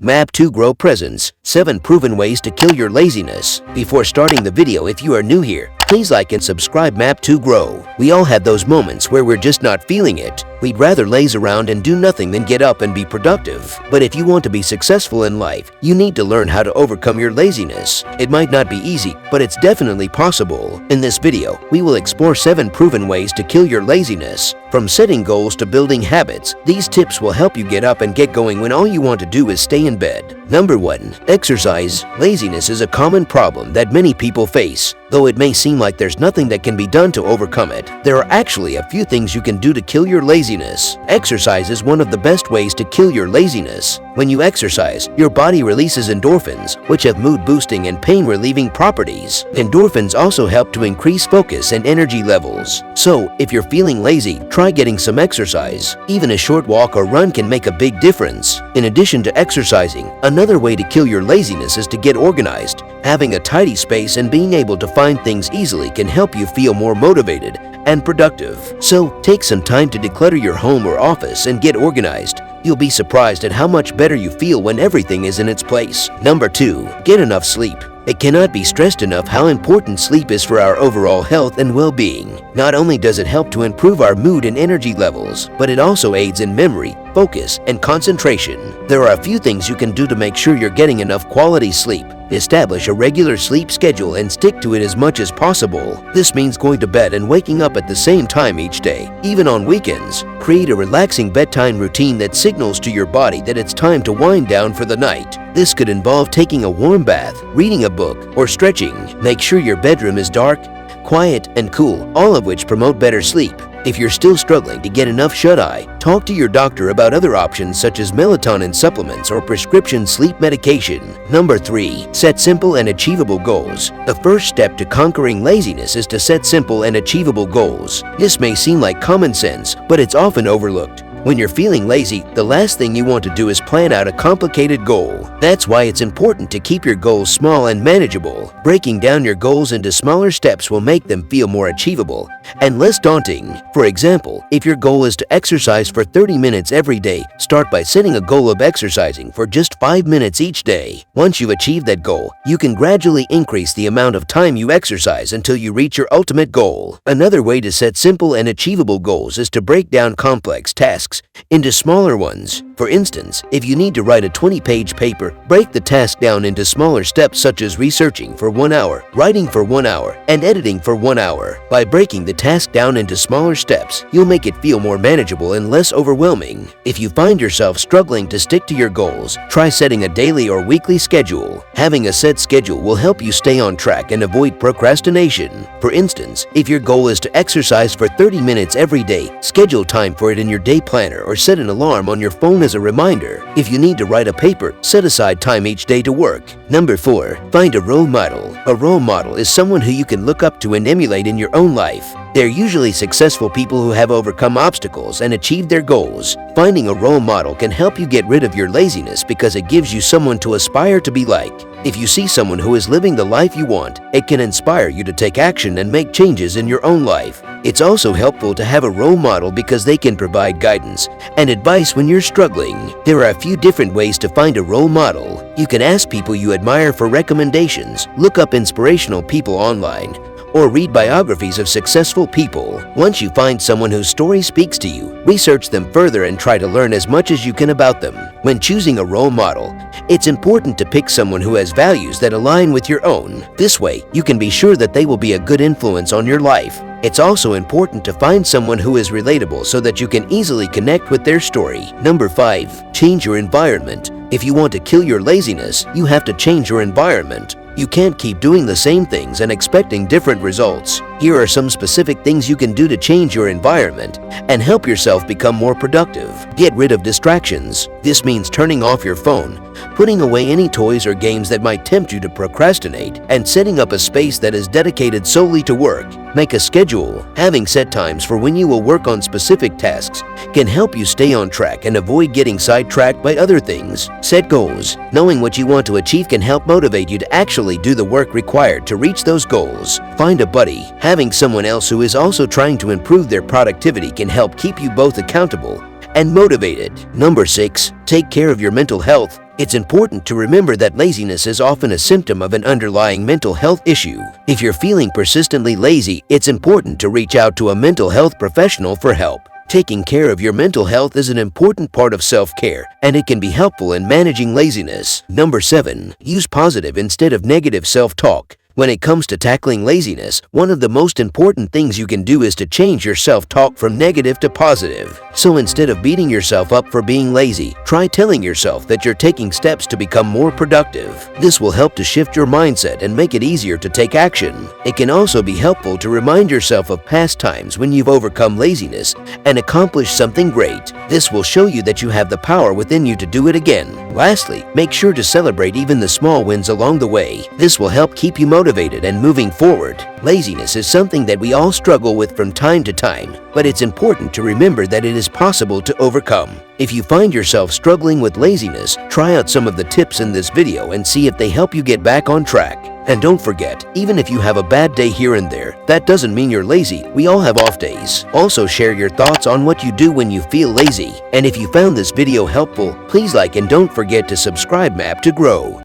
Map2grow Presents 7 Proven Ways to Kill Your Laziness. Before starting the video, if you are new here, please like and subscribe Map2grow. We all have those moments where we're just not feeling it. We'd rather laze around and do nothing than get up and be productive. But if you want to be successful in life, you need to learn how to overcome your laziness. It might not be easy, but it's definitely possible. In this video, we will explore 7 proven ways to kill your laziness. From setting goals to building habits, these tips will help you get up and get going when all you want to do is stay in bed. Number 1. Exercise. Laziness is a common problem that many people face. Though it may seem like there's nothing that can be done to overcome it, there are actually a few things you can do to kill your laziness. Exercise is one of the best ways to kill your laziness. When you exercise, your body releases endorphins, which have mood-boosting and pain-relieving properties. Endorphins also help to increase focus and energy levels. So, if you're feeling lazy, try getting some exercise. Even a short walk or run can make a big difference. In addition to exercising, another way to kill your laziness is to get organized. Having a tidy space and being able to find things easily can help you feel more motivated and productive. So, take some time to declutter your home or office and get organized. You'll be surprised at how much better you feel when everything is in its place. Number 2. Get enough sleep. It cannot be stressed enough how important sleep is for our overall health and well-being. Not only does it help to improve our mood and energy levels, but it also aids in memory, focus, and concentration. There are a few things you can do to make sure you're getting enough quality sleep. Establish a regular sleep schedule and stick to it as much as possible. This means going to bed and waking up at the same time each day, even on weekends. Create a relaxing bedtime routine that signals to your body that it's time to wind down for the night. This could involve taking a warm bath, reading a book, or stretching. Make sure your bedroom is dark, quiet, and cool, all of which promote better sleep. If you're still struggling to get enough shut-eye, talk to your doctor about other options such as melatonin supplements or prescription sleep medication. Number 3. Set simple and achievable goals. The first step to conquering laziness is to set simple and achievable goals. This may seem like common sense, but it's often overlooked. When you're feeling lazy, the last thing you want to do is plan out a complicated goal. That's why it's important to keep your goals small and manageable. Breaking down your goals into smaller steps will make them feel more achievable and less daunting. For example, if your goal is to exercise for 30 minutes every day, start by setting a goal of exercising for just 5 minutes each day. Once you achieve that goal, you can gradually increase the amount of time you exercise until you reach your ultimate goal. Another way to set simple and achievable goals is to break down complex tasks into smaller ones. For instance, if you need to write a 20-page paper, break the task down into smaller steps such as researching for 1 hour, writing for 1 hour, and editing for 1 hour. By breaking the task down into smaller steps, you'll make it feel more manageable and less overwhelming. If you find yourself struggling to stick to your goals, try setting a daily or weekly schedule. Having a set schedule will help you stay on track and avoid procrastination. For instance, if your goal is to exercise for 30 minutes every day, schedule time for it in your day planner or set an alarm on your phone as a reminder. If you need to write a paper, set aside time each day to work. Number 4. Find a role model. A role model is someone who you can look up to and emulate in your own life. They're usually successful people who have overcome obstacles and achieved their goals. Finding a role model can help you get rid of your laziness because it gives you someone to aspire to be like. If you see someone who is living the life you want, it can inspire you to take action and make changes in your own life. It's also helpful to have a role model because they can provide guidance and advice when you're struggling. There are a few different ways to find a role model. You can ask people you admire for recommendations, look up inspirational people online, or read biographies of successful people. Once you find someone whose story speaks to you, research them further and try to learn as much as you can about them. When choosing a role model, it's important to pick someone who has values that align with your own. This way, you can be sure that they will be a good influence on your life. It's also important to find someone who is relatable so that you can easily connect with their story. Number 5. Change your environment. If you want to kill your laziness, you have to change your environment. You can't keep doing the same things and expecting different results. Here are some specific things you can do to change your environment and help yourself become more productive. Get rid of distractions. This means turning off your phone, putting away any toys or games that might tempt you to procrastinate, and setting up a space that is dedicated solely to work. Make a schedule. Having set times for when you will work on specific tasks can help you stay on track and avoid getting sidetracked by other things. Set goals. Knowing what you want to achieve can help motivate you to actually do the work required to reach those goals. Find a buddy. Having someone else who is also trying to improve their productivity can help keep you both accountable and motivated. Number 6. Take care of your mental health. It's important to remember that laziness is often a symptom of an underlying mental health issue. If you're feeling persistently lazy, it's important to reach out to a mental health professional for help. Taking care of your mental health is an important part of self-care, and it can be helpful in managing laziness. Number 7. Use positive instead of negative self-talk. When it comes to tackling laziness, one of the most important things you can do is to change your self-talk from negative to positive. So instead of beating yourself up for being lazy, try telling yourself that you're taking steps to become more productive. This will help to shift your mindset and make it easier to take action. It can also be helpful to remind yourself of past times when you've overcome laziness and accomplished something great. This will show you that you have the power within you to do it again. Lastly, make sure to celebrate even the small wins along the way. This will help keep you motivated and moving forward. Laziness is something that we all struggle with from time to time, but it's important to remember that it is possible to overcome. If you find yourself struggling with laziness, try out some of the tips in this video and see if they help you get back on track. And don't forget, even if you have a bad day here and there, that doesn't mean you're lazy. We all have off days. Also share your thoughts on what you do when you feel lazy. And if you found this video helpful, please like and don't forget to subscribe Map2grow.